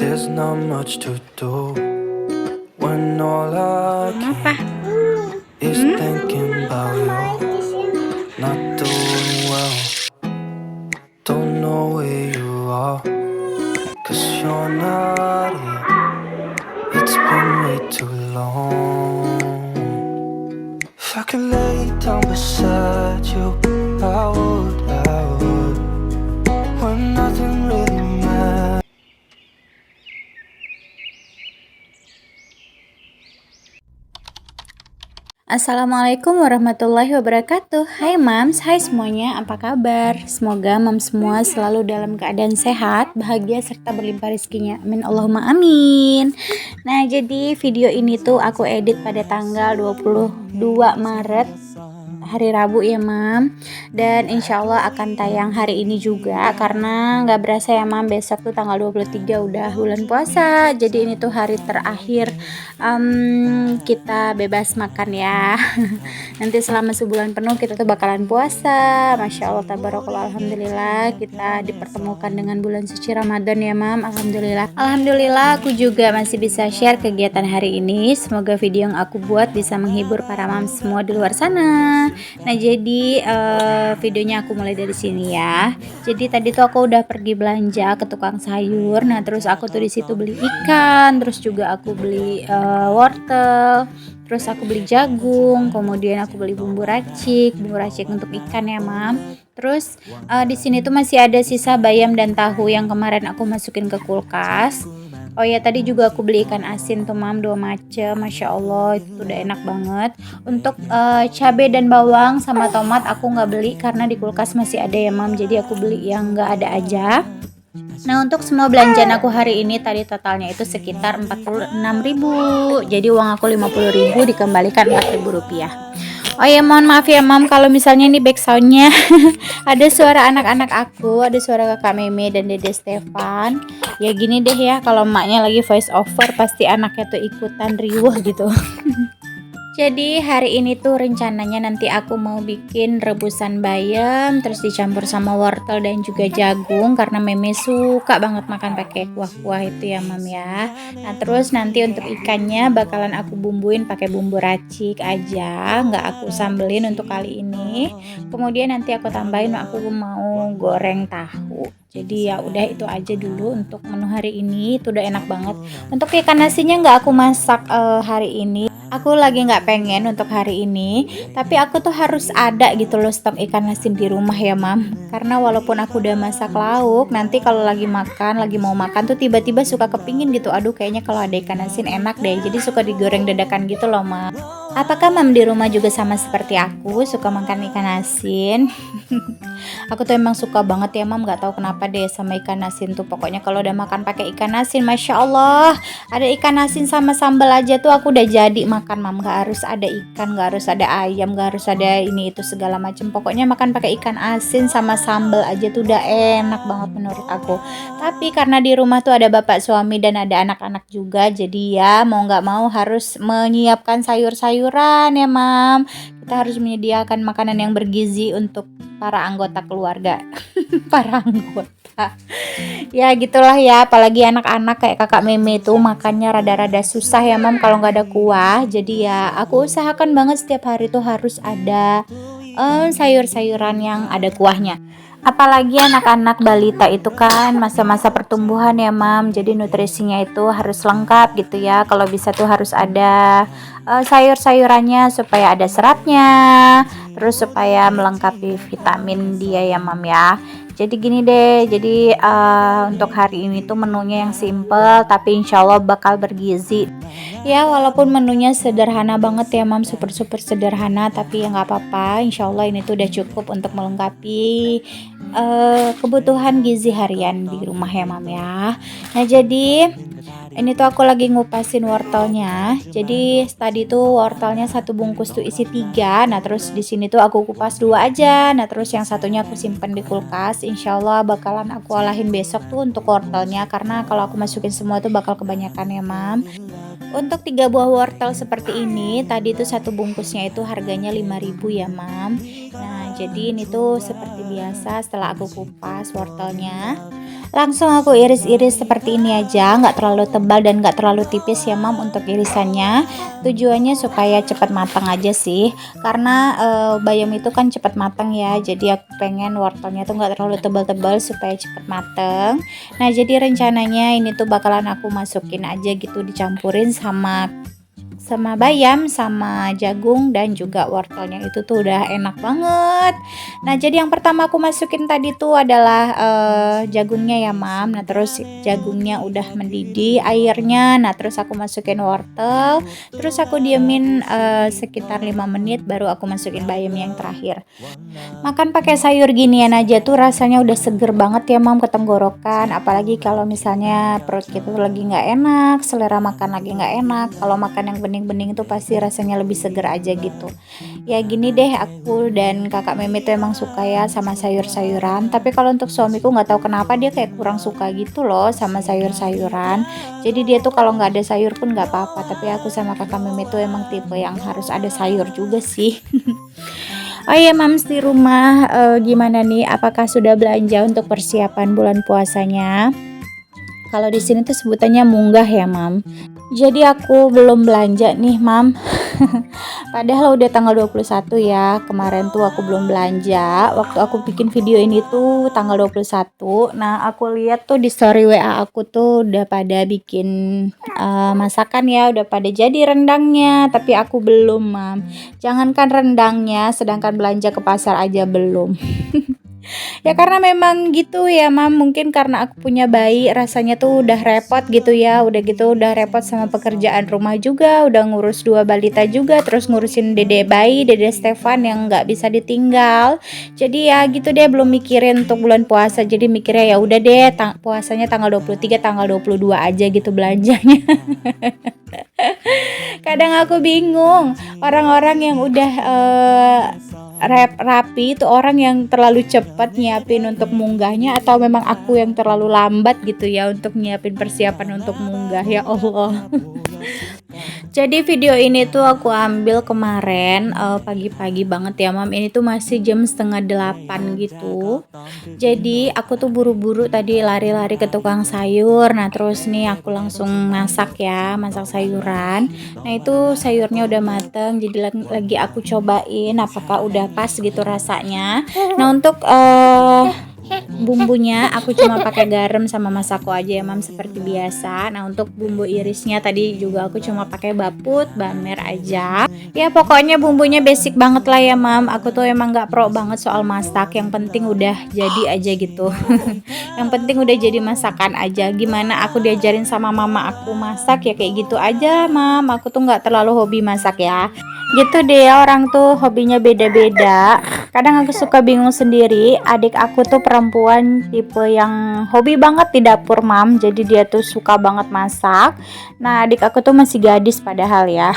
There's not much to do when all I Apa? can is thinking about you. Not doing well, don't know where you are, 'cause you're not here. It's been way too long. If I could lay down beside you, I would, when nothing really matters. Assalamualaikum warahmatullahi wabarakatuh. Hai Mams, hai semuanya, apa kabar? Semoga Mams semua selalu dalam keadaan sehat, bahagia, serta berlimpah rezekinya. Amin Allahumma amin. Nah, jadi video ini tuh aku edit pada tanggal 22 Maret, hari Rabu ya Mam. Dan insya Allah akan tayang hari ini juga, karena nggak berasa ya Mam, besok tuh tanggal 23 udah bulan puasa. Jadi ini tuh hari terakhir kita bebas makan ya. Nanti selama sebulan penuh kita tuh bakalan puasa. Masya Allah, tabarakallah, alhamdulillah kita dipertemukan dengan bulan suci Ramadan ya Mam. Alhamdulillah aku juga masih bisa share kegiatan hari ini. Semoga video yang aku buat bisa menghibur para Mam semua di luar sana. Nah, jadi videonya aku mulai dari sini ya. Jadi tadi tuh aku udah pergi belanja ke tukang sayur. Nah, terus aku tuh di situ beli ikan, terus juga aku beli wortel, terus aku beli jagung, kemudian aku beli bumbu racik untuk ikan ya Mam. Terus di sini tuh masih ada sisa bayam dan tahu yang kemarin aku masukin ke kulkas. Oh ya, tadi juga aku beli ikan asin tuh Mam, 2 macam. Masya Allah, itu udah enak banget. Untuk cabai dan bawang sama tomat aku nggak beli karena di kulkas masih ada ya Mam. Jadi aku beli yang nggak ada aja. Nah, untuk semua belanjaan aku hari ini tadi totalnya itu sekitar 46.000. Jadi uang aku 50.000 dikembalikan 4.000 rupiah. Oh ya, mohon maaf ya Mam kalau misalnya ini backsoundnya ada suara anak-anak aku, ada suara kakak Meme dan Dede Stefan. Ya gini deh ya, kalau emaknya lagi voice over pasti anaknya tuh ikutan riuh gitu. Jadi hari ini tuh rencananya nanti aku mau bikin rebusan bayam terus dicampur sama wortel dan juga jagung, karena Meme suka banget makan pakai kuah-kuah itu ya Mam ya. Nah, terus nanti untuk ikannya bakalan aku bumbuin pakai bumbu racik aja, nggak aku sambelin untuk kali ini. Kemudian nanti aku tambahin, aku mau goreng tahu. Jadi ya udah itu aja dulu untuk menu hari ini. Itu udah enak banget. Untuk ikan nasinya nggak aku masak hari ini. Aku lagi nggak pengen untuk hari ini, tapi aku tuh harus ada gitu loh stok ikan asin di rumah ya Mam. Karena walaupun aku udah masak lauk, nanti kalau lagi mau makan tuh tiba-tiba suka kepingin gitu. Aduh, kayaknya kalau ada ikan asin enak deh. Jadi suka digoreng dadakan gitu loh Mam. Apakah Mam di rumah juga sama seperti aku, suka makan ikan asin? Aku tuh emang suka banget ya Mam, nggak tahu kenapa deh sama ikan asin tuh. Pokoknya kalau udah makan pakai ikan asin, Masya Allah, ada ikan asin sama sambal aja tuh aku udah jadi makan Mam. Nggak harus ada ikan, nggak harus ada ayam, nggak harus ada ini itu segala macam. Pokoknya makan pakai ikan asin sama sambal aja tuh udah enak banget menurut aku. Tapi karena di rumah tuh ada bapak suami dan ada anak-anak juga, jadi ya mau nggak mau harus menyiapkan sayur-sayuran ya Mam. Kita harus menyediakan makanan yang bergizi untuk para anggota keluarga. Para anggota. Ya gitulah ya, apalagi anak-anak kayak kakak Meme itu makannya rada-rada susah ya Mam kalau nggak ada kuah. Jadi ya aku usahakan banget setiap hari tuh harus ada sayur-sayuran yang ada kuahnya. Apalagi anak-anak balita itu kan masa-masa pertumbuhan ya Mam. Jadi nutrisinya itu harus lengkap gitu ya. Kalau bisa tuh harus ada sayur-sayurannya supaya ada seratnya, terus supaya melengkapi vitamin dia ya Mam ya. Jadi gini deh, jadi untuk hari ini tuh menunya yang simple tapi insya Allah bakal bergizi. Ya walaupun menunya sederhana banget ya Mam, super sederhana, tapi ya nggak apa-apa. Insya Allah ini tuh udah cukup untuk melengkapi kebutuhan gizi harian di rumah ya Mam ya. Nah, jadi ini tuh aku lagi ngupasin wortelnya. Jadi tadi tuh wortelnya satu bungkus tuh isi 3. Nah, terus di sini tuh aku kupas 2 aja. Nah, terus yang satunya aku simpen di kulkas. Insya Allah bakalan aku olahin besok tuh untuk wortelnya, karena kalau aku masukin semua tuh bakal kebanyakan ya Mam. Untuk 3 buah wortel seperti ini, tadi tuh satu bungkusnya itu harganya 5.000 ya Mam. Nah, jadi ini tuh seperti biasa setelah aku kupas wortelnya, Langsung aku iris-iris seperti ini aja, nggak terlalu tebal dan nggak terlalu tipis ya mam untuk irisannya. Tujuannya supaya cepat matang aja sih, karena bayam itu kan cepat matang ya, jadi aku pengen wortelnya tuh nggak terlalu tebal-tebal supaya cepat matang. Nah jadi rencananya ini tuh bakalan aku masukin aja gitu, dicampurin sama bayam, sama jagung dan juga wortelnya, itu tuh udah enak banget. Nah jadi yang pertama aku masukin tadi tuh adalah jagungnya ya mam. Nah terus jagungnya udah mendidih airnya, nah terus aku masukin wortel, terus aku diemin sekitar 5 menit baru aku masukin bayam yang terakhir. Makan pakai sayur ginian aja tuh rasanya udah seger banget ya mam ke tenggorokan, apalagi kalau misalnya perut kita tuh lagi nggak enak, selera makan lagi nggak enak, kalau makan yang bening-bening tuh pasti rasanya lebih seger aja gitu. Ya gini deh, aku dan kakak Meme tuh emang suka ya sama sayur-sayuran, tapi kalau untuk suamiku nggak tahu kenapa dia kayak kurang suka gitu loh sama sayur-sayuran. Jadi dia tuh kalau nggak ada sayur pun nggak apa-apa, tapi aku sama kakak Meme tuh emang tipe yang harus ada sayur juga sih. Oh iya mams, di rumah gimana nih? Apakah sudah belanja untuk persiapan bulan puasanya? Kalau di sini tuh sebutannya munggah ya mam. Jadi aku belum belanja nih mam. Padahal udah tanggal 21 ya. Kemarin tuh aku belum belanja. Waktu aku bikin video ini tuh tanggal 21. Nah aku lihat tuh di story WA aku tuh udah pada bikin masakan ya. Udah pada jadi rendangnya. Tapi aku belum mam. Jangankan rendangnya, sedangkan belanja ke pasar aja belum. Ya karena memang gitu ya mam, mungkin karena aku punya bayi rasanya tuh udah repot gitu ya, udah gitu udah repot sama pekerjaan rumah juga, udah ngurus 2 balita juga, terus ngurusin dede bayi, dede Stefan yang nggak bisa ditinggal. Jadi ya gitu deh, belum mikirin untuk bulan puasa, jadi mikirnya ya udah deh puasanya tanggal 23, tanggal 22 aja gitu belanjanya. Kadang aku bingung orang-orang yang udah rapi itu orang yang terlalu cepat nyiapin untuk munggahnya, atau memang aku yang terlalu lambat gitu ya untuk nyiapin persiapan untuk munggah, ya Allah. Jadi video ini tuh aku ambil kemarin pagi-pagi banget ya mam. Ini tuh masih jam 7:30 gitu. Jadi aku tuh buru-buru tadi lari-lari ke tukang sayur. Nah terus nih aku langsung masak ya, masak sayuran. Nah itu sayurnya udah mateng, jadi lagi aku cobain apakah udah pas gitu rasanya. Nah untuk bumbunya aku cuma pakai garam sama masako aja ya mam, seperti biasa. Nah untuk bumbu irisnya tadi juga aku cuma pakai baput bamer aja. Ya pokoknya bumbunya basic banget lah ya mam. Aku tuh emang nggak pro banget soal masak, yang penting udah jadi aja gitu. Yang penting udah jadi masakan aja. Gimana aku diajarin sama mama aku masak ya kayak gitu aja mam. Aku tuh nggak terlalu hobi masak ya. Gitu deh, orang tuh hobinya beda-beda. Kadang aku suka bingung sendiri. Adik aku tuh perempuan tipe yang hobi banget di dapur mam, jadi dia tuh suka banget masak. Nah adik aku tuh masih gadis padahal ya.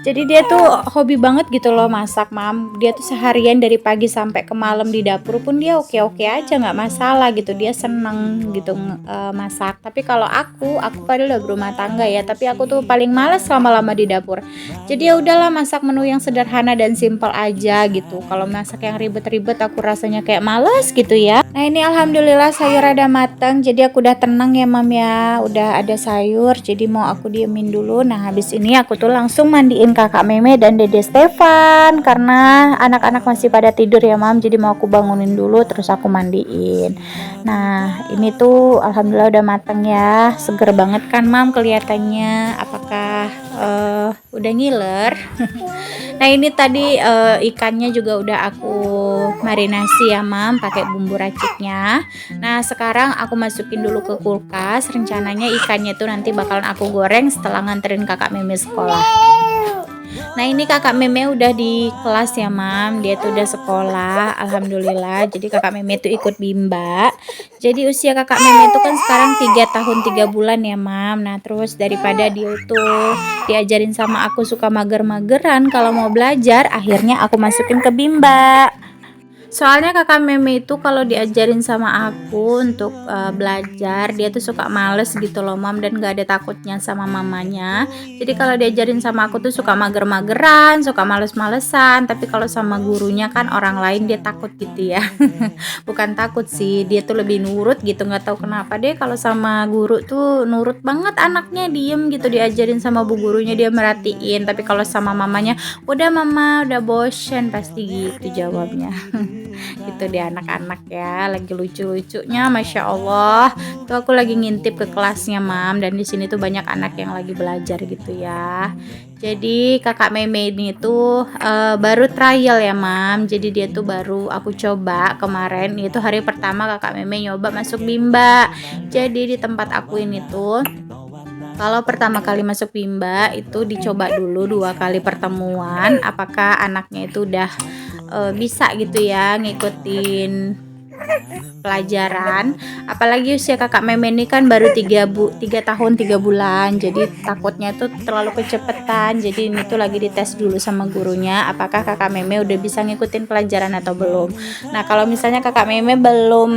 Jadi dia tuh hobi banget gitu loh masak mam. Dia tuh seharian dari pagi sampai ke malam di dapur pun dia oke-oke aja, nggak masalah gitu. Dia seneng gitu masak. Tapi kalau aku padahal udah berumah tangga ya, tapi aku tuh paling males lama-lama di dapur. Jadi ya udahlah, masak menu yang sederhana dan simpel aja gitu. Kalau masak yang ribet-ribet aku rasanya kayak males gitu ya. Nah ini alhamdulillah sayur ada matang, jadi aku udah tenang ya mam ya. Udah ada sayur, jadi mau aku diemin dulu. Nah habis ini aku tuh langsung mandiin kakak Meme dan dede Stefan, karena anak-anak masih pada tidur ya mam, jadi mau aku bangunin dulu terus aku mandiin. Nah ini tuh alhamdulillah udah matang ya, seger banget kan mam kelihatannya. Apakah udah ngiler? Nah ini tadi ikannya juga udah aku marinasi ya mam, pakai bumbu raciknya. Nah sekarang aku masukin dulu ke kulkas. Rencananya ikannya tuh nanti bakalan aku goreng setelah nganterin kakak Meme sekolah. Nah ini kakak Meme udah di kelas ya mam, dia tuh udah sekolah alhamdulillah. Jadi kakak Meme tuh ikut bimba. Jadi usia kakak Meme itu kan sekarang 3 tahun 3 bulan ya mam. Nah terus daripada dia tuh diajarin sama aku suka mager-mageran kalau mau belajar, akhirnya aku masukin ke bimba. Soalnya kakak Meme itu kalau diajarin sama aku untuk belajar, dia tuh suka males gitu loh mam, dan gak ada takutnya sama mamanya. Jadi kalau diajarin sama aku tuh suka mager-mageran, suka males-malesan. Tapi kalau sama gurunya kan orang lain dia takut gitu ya. Bukan takut sih, dia tuh lebih nurut gitu, nggak tahu kenapa deh kalau sama guru tuh nurut banget anaknya, diem gitu, diajarin sama bu gurunya dia merhatiin. Tapi kalau sama mamanya, udah mama udah bosen, pasti gitu jawabnya. Gitu deh anak-anak ya, lagi lucu-lucunya masya Allah. Tuh aku lagi ngintip ke kelasnya mam, dan di sini tuh banyak anak yang lagi belajar gitu ya. Jadi kakak Meme ini tuh baru trial ya mam, jadi dia tuh baru aku coba kemarin, itu hari pertama kakak Meme nyoba masuk Bimba. Jadi di tempat aku ini tuh kalau pertama kali masuk Bimba itu dicoba dulu 2 kali pertemuan, apakah anaknya itu udah bisa gitu ya ngikutin pelajaran. Apalagi usia kakak Meme ini kan baru 3 tahun 3 bulan, jadi takutnya tuh terlalu kecepetan. Jadi ini tuh lagi dites dulu sama gurunya apakah kakak Meme udah bisa ngikutin pelajaran atau belum. Nah kalau misalnya kakak Meme belum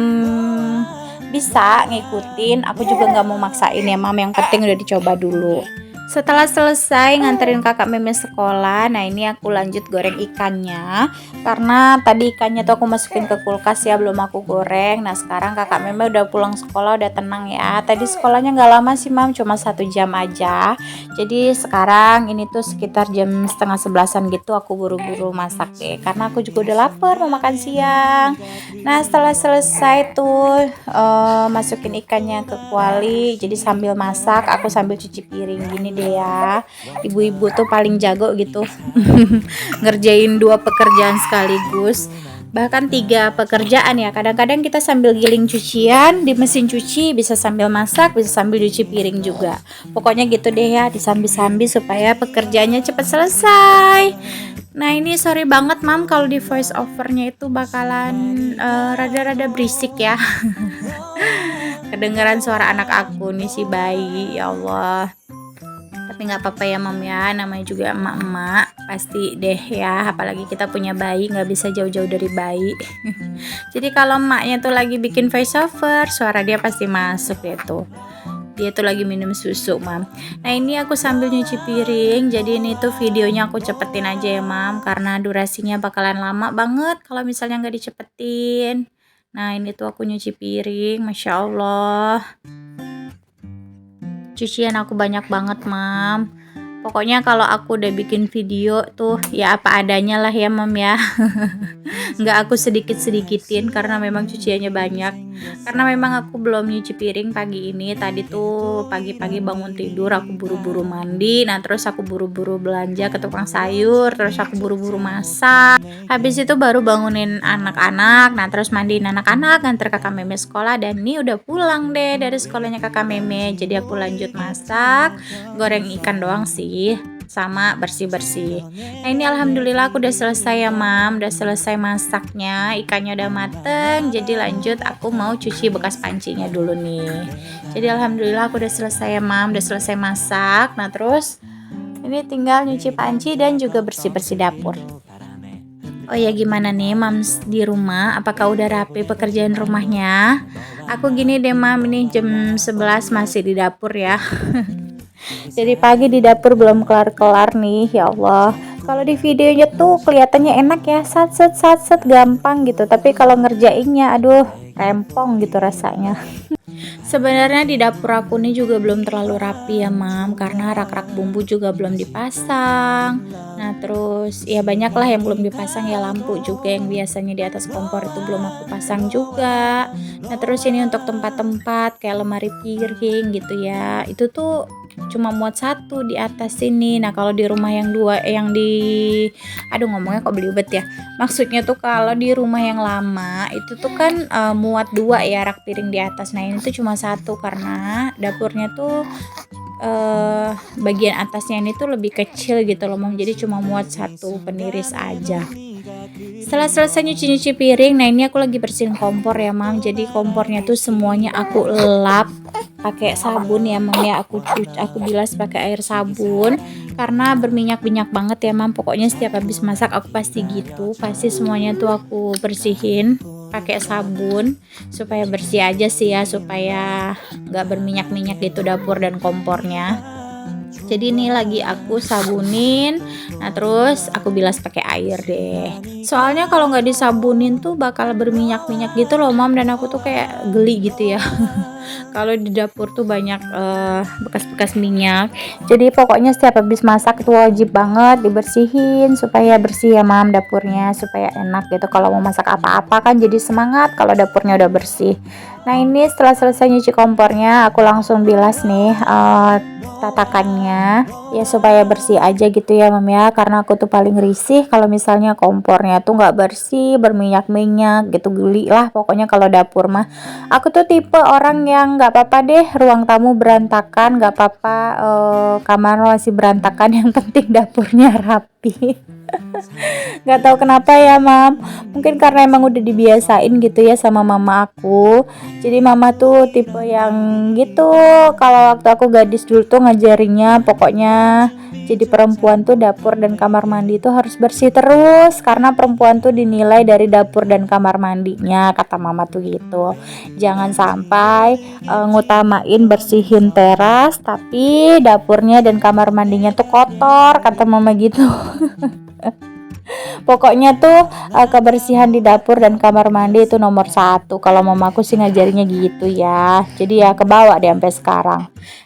bisa ngikutin, aku juga nggak mau maksain ya mam, yang penting udah dicoba dulu. Setelah selesai nganterin kakak Meme sekolah, nah ini aku lanjut goreng ikannya. Karena tadi ikannya tuh aku masukin ke kulkas ya, belum aku goreng. Nah sekarang kakak Meme udah pulang sekolah, udah tenang ya. Tadi sekolahnya nggak lama sih mam, cuma 1 jam aja. Jadi sekarang ini tuh sekitar jam setengah 11-an gitu, aku buru-buru masak deh. Karena aku juga udah lapar mau makan siang. Nah setelah selesai tuh masukin ikannya ke kuali. Jadi sambil masak aku sambil cuci piring gini deh ya. Ibu-ibu tuh paling jago gitu ngerjain 2 pekerjaan sekaligus, bahkan 3 pekerjaan ya. Kadang-kadang kita sambil giling cucian di mesin cuci, bisa sambil masak, bisa sambil cuci piring juga. Pokoknya gitu deh ya, disambi-sambi supaya pekerjaannya cepat selesai. Nah ini sorry banget mam kalau di voice overnya itu bakalan rada-rada berisik ya. Kedengeran suara anak aku nih si bayi, ya Allah. Tapi nggak apa-apa ya mam ya, namanya juga emak-emak, pasti deh ya, apalagi kita punya bayi nggak bisa jauh-jauh dari bayi. Jadi kalau emaknya tuh lagi bikin voice over, suara dia pasti masuk gitu. Dia tuh lagi minum susu mam. Nah ini aku sambil nyuci piring, jadi ini tuh videonya aku cepetin aja ya mam, karena durasinya bakalan lama banget kalau misalnya nggak dicepetin. Nah ini tuh aku nyuci piring, masya Allah. Cucian aku banyak banget mam. Pokoknya kalau aku udah bikin video tuh ya apa adanya lah ya mam ya. Nggak aku sedikit-sedikitin karena memang cuciannya banyak. Karena memang aku belum nyuci piring pagi ini. Tadi tuh pagi-pagi bangun tidur aku buru-buru mandi. Nah terus aku buru-buru belanja ke tukang sayur. Terus aku buru-buru masak. Habis itu baru bangunin anak-anak. Nah terus mandiin anak-anak, nganter kakak Meme sekolah. Dan ini udah pulang deh dari sekolahnya kakak Meme. Jadi aku lanjut masak, goreng ikan doang sih, sama bersih-bersih. Nah ini alhamdulillah aku udah selesai ya mam, udah selesai masaknya, ikannya udah mateng. Jadi lanjut aku mau cuci bekas pancinya dulu nih. Jadi alhamdulillah aku udah selesai ya mam, udah selesai masak. Nah terus ini tinggal nyuci panci dan juga bersih-bersih dapur. Oh ya gimana nih mams di rumah, apakah udah rapi pekerjaan rumahnya? Aku gini deh mam, ini jam 11 masih di dapur ya. Jadi pagi di dapur belum kelar-kelar nih, ya Allah. Kalau di videonya tuh kelihatannya enak ya, sat gampang gitu. Tapi kalau ngerjainnya, aduh, rempong gitu rasanya. Sebenarnya di dapur aku nih juga belum terlalu rapi ya mam, karena rak-rak bumbu juga belum dipasang. Nah terus ya banyak lah yang belum dipasang ya, lampu juga yang biasanya di atas kompor itu belum aku pasang juga. Nah terus ini untuk tempat-tempat kayak lemari piring gitu ya, itu tuh cuma muat 1 di atas sini. Nah kalau di rumah yang 2 yang di ngomongnya kok belibet ya, maksudnya tuh kalau di rumah yang lama itu tuh kan muat 2 ya rak piring di atas. Nah ini tuh cuma 1 karena dapurnya tuh bagian atasnya ini tuh lebih kecil gitu loh mam, jadi cuma muat 1 peniris aja. Setelah selesai nyuci piring, nah ini aku lagi bersihin kompor ya mam. Jadi kompornya tuh semuanya aku lap pakai sabun ya mam ya, aku bilas pakai air sabun. karena berminyak-minyak banget ya mam. Pokoknya setiap habis masak aku pasti gitu, pasti semuanya tuh aku bersihin pakai sabun supaya bersih aja sih ya, supaya nggak berminyak-minyak gitu dapur dan kompornya. Jadi ini lagi aku sabunin, nah terus aku bilas pakai air deh. Soalnya kalau nggak disabunin tuh bakal berminyak-minyak gitu loh mam, dan aku tuh kayak geli gitu ya. Kalau di dapur tuh banyak bekas-bekas minyak. Jadi pokoknya setiap habis masak itu wajib banget dibersihin supaya bersih ya mam dapurnya, supaya enak gitu kalau mau masak apa-apa kan, jadi semangat kalau dapurnya udah bersih. Nah ini setelah selesai nyuci kompornya aku langsung bilas nih tatakannya ya supaya bersih aja gitu ya mam ya, karena aku tuh paling risih kalau misalnya kompornya tuh nggak bersih, berminyak-minyak gitu, geli lah pokoknya kalau dapur mah. Aku tuh tipe orang yang nggak apa-apa deh ruang tamu berantakan, nggak apa-apa kamar masih berantakan, yang penting dapurnya rapi. Nggak tahu kenapa ya mam, mungkin karena emang udah dibiasain gitu ya sama mama aku. Jadi mama tuh tipe yang gitu, kalau waktu aku gadis dulu tuh ngajarinnya pokoknya jadi perempuan tuh dapur dan kamar mandi tuh harus bersih terus, karena perempuan tuh dinilai dari dapur dan kamar mandinya, kata mama tuh gitu. Jangan sampai ngutamain bersihin teras tapi dapurnya dan kamar mandinya tuh kotor, kata mama gitu. Pokoknya tuh kebersihan di dapur dan kamar mandi itu nomor satu. Kalau mamaku sih ngajarinya gitu ya. Jadi ya kebawa deh sampai sekarang.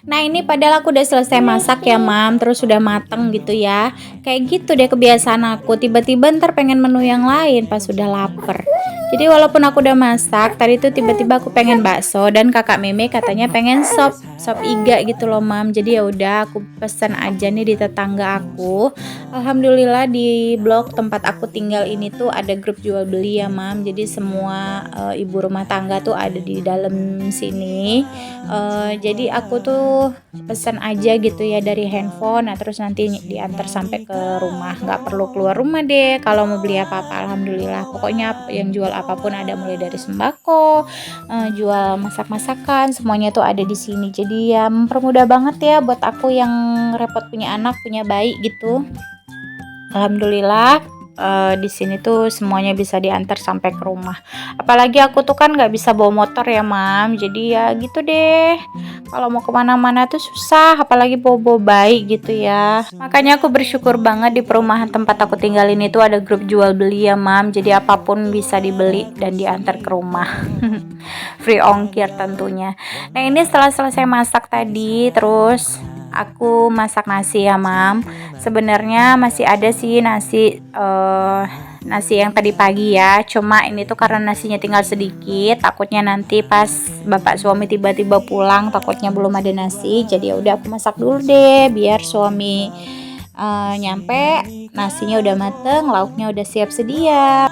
Nah ini padahal aku udah selesai masak ya mam, terus sudah mateng gitu ya. Kayak gitu deh kebiasaan aku. Tiba-tiba ntar pengen menu yang lain pas sudah lapar. Jadi walaupun aku udah masak, tadi tuh tiba-tiba aku pengen bakso dan kakak Meme katanya pengen sop iga gitu loh mam. Jadi ya udah aku pesan aja nih di tetangga aku. Alhamdulillah di blok tempat aku tinggal ini tuh ada grup jual beli ya mam. Jadi semua ibu rumah tangga tuh ada di dalam sini. Jadi aku tuh pesan aja gitu ya dari handphone. Nah terus nanti diantar sampai ke rumah, nggak perlu keluar rumah deh kalau mau beli apa-apa. Alhamdulillah. Pokoknya yang jual apapun ada, mulai dari sembako, jual masak-masakan, semuanya tuh ada di sini. Jadi ya mempermudah banget ya buat aku yang repot punya anak, punya bayi gitu. Alhamdulillah di sini tuh semuanya bisa diantar sampai ke rumah. Apalagi aku tuh kan nggak bisa bawa motor ya mam, jadi ya gitu deh. Kalau mau kemana-mana tuh susah, apalagi bawa bayi gitu ya. Makanya aku bersyukur banget di perumahan tempat aku tinggal ini tuh ada grup jual beli ya mam. Jadi apapun bisa dibeli dan diantar ke rumah. Free ongkir tentunya. Nah ini setelah selesai masak tadi, terus aku masak nasi ya mam. Sebenarnya masih ada sih nasi yang tadi pagi ya, cuma ini tuh karena nasinya tinggal sedikit, takutnya nanti pas bapak suami tiba-tiba pulang takutnya belum ada nasi. Jadi ya udah aku masak dulu deh biar suami nyampe nasinya udah mateng, lauknya udah siap sedia.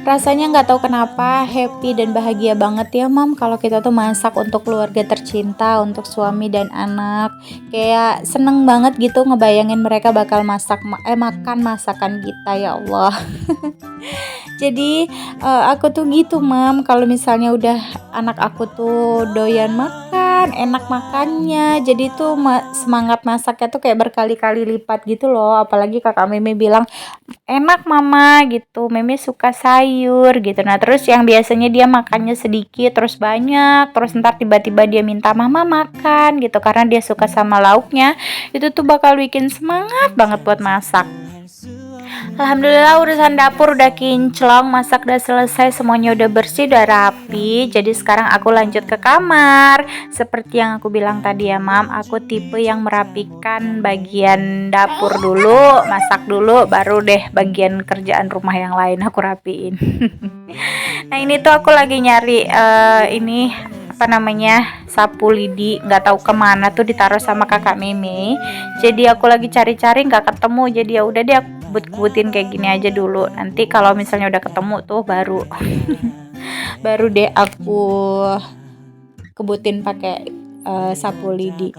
Rasanya nggak tahu kenapa happy dan bahagia banget ya mam kalau kita tuh masak untuk keluarga tercinta, untuk suami dan anak. Kayak seneng banget gitu ngebayangin mereka bakal makan masakan kita, ya Allah. Jadi aku tuh gitu mam, kalau misalnya udah anak aku tuh doyan makan, enak makannya, jadi tuh semangat masaknya tuh kayak berkali-kali lipat gitu loh. Apalagi kakak Meme bilang enak mama gitu, Meme suka sayur gitu. Nah terus yang biasanya dia makannya sedikit terus banyak, terus ntar tiba-tiba dia minta mama makan gitu karena dia suka sama lauknya, itu tuh bakal bikin semangat banget buat masak. Alhamdulillah urusan dapur udah kinclong, masak udah selesai, semuanya udah bersih, udah rapi. Jadi sekarang aku lanjut ke kamar. Seperti yang aku bilang tadi ya mam, aku tipe yang merapikan bagian dapur dulu, masak dulu, baru deh bagian kerjaan rumah yang lain aku rapiin. Nah ini tuh aku lagi nyari ini apa namanya, sapu lidi, nggak tahu kemana tuh, ditaruh sama kakak Meme. Jadi aku lagi cari-cari nggak ketemu, jadi ya udah deh aku kebut-kebutin kayak gini aja dulu. Nanti kalau misalnya udah ketemu tuh baru baru deh aku kebutin pakai sapu lidi.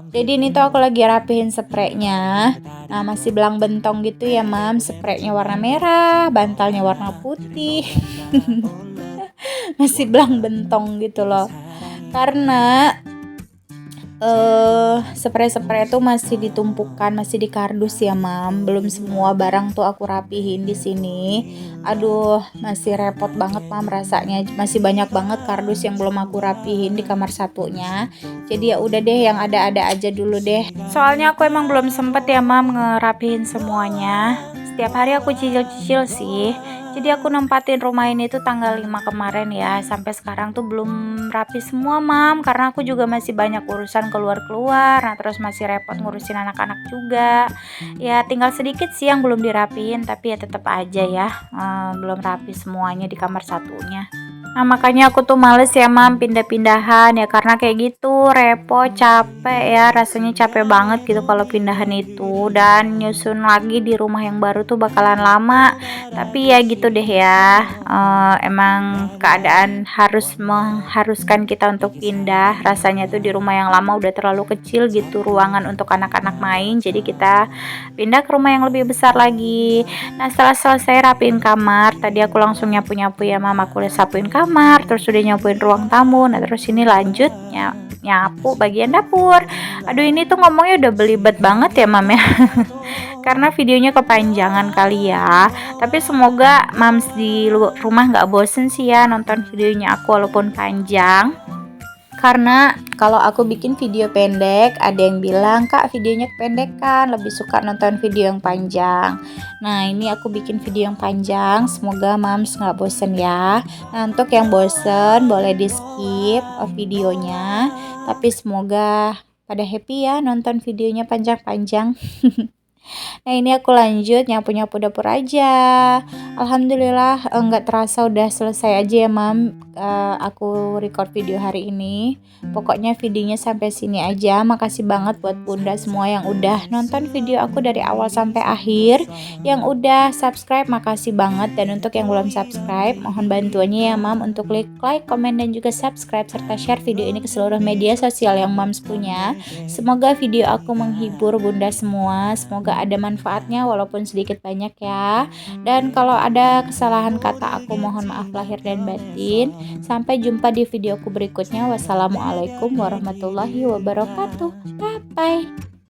Jadi ini tuh aku lagi rapihin spraynya. Nah masih belang bentong gitu ya mam, spraynya warna merah, bantalnya warna putih. Masih belang bentong gitu loh, karena spray-spray tuh masih ditumpukan, masih di kardus ya, Mam. Belum semua barang tuh aku rapihin di sini. Aduh, masih repot banget, Mam, rasanya. Masih banyak banget kardus yang belum aku rapihin di kamar satunya. Jadi ya udah deh, yang ada-ada aja dulu deh. Soalnya aku emang belum sempet ya, Mam, ngerapihin semuanya. Setiap hari aku cicil-cicil sih. Jadi aku nempatin rumah ini tuh tanggal 5 kemarin ya. Sampai sekarang tuh belum rapi semua, Mam, karena aku juga masih banyak urusan keluar-keluar. Nah, terus masih repot ngurusin anak-anak juga. Ya, tinggal sedikit sih yang belum dirapiin, tapi ya tetap aja ya, belum rapi semuanya di kamar satunya. Nah, makanya aku tuh males ya, Mam, pindah-pindahan ya, karena kayak gitu repot, capek ya, rasanya capek banget gitu kalau pindahan itu, dan nyusun lagi di rumah yang baru tuh bakalan lama. Tapi ya gitu deh ya, emang keadaan harus mengharuskan kita untuk pindah. Rasanya tuh di rumah yang lama udah terlalu kecil gitu ruangan untuk anak-anak main, jadi kita pindah ke rumah yang lebih besar lagi. Nah, setelah selesai rapiin kamar, tadi aku langsung nyapu-nyapu ya, Mama. Aku udah sapuin kamar, terus udah nyapuin ruang tamu. Nah, terus ini lanjut nyapu bagian dapur. Aduh, ini tuh ngomongnya udah belibet banget ya, Mam ya. Karena videonya kepanjangan kali ya. Tapi semoga Mams di rumah nggak bosen sih ya nonton videonya aku walaupun panjang. Karena kalau aku bikin video pendek, ada yang bilang, "Kak, videonya kependekan, lebih suka nonton video yang panjang." Nah, ini aku bikin video yang panjang, semoga Mams nggak bosen ya. Nah, untuk yang bosen boleh di skip videonya, tapi semoga pada happy ya nonton videonya panjang-panjang. Nah, ini aku lanjut nyapu-nyapu dapur aja. Alhamdulillah nggak terasa udah selesai aja ya, Mam. Aku record video hari ini. Pokoknya videonya sampai sini aja. Makasih banget buat Bunda semua yang udah nonton video aku dari awal sampai akhir. Yang udah subscribe, makasih banget. Dan untuk yang belum subscribe, mohon bantuannya ya, Mam, untuk like, komen, dan juga subscribe serta share video ini ke seluruh media sosial yang Mams punya. Semoga video aku menghibur Bunda semua. Semoga ada manfaatnya walaupun sedikit banyak ya. Dan kalau ada kesalahan kata aku mohon maaf lahir dan batin. Sampai jumpa di videoku berikutnya. Wassalamualaikum warahmatullahi wabarakatuh. Bye bye.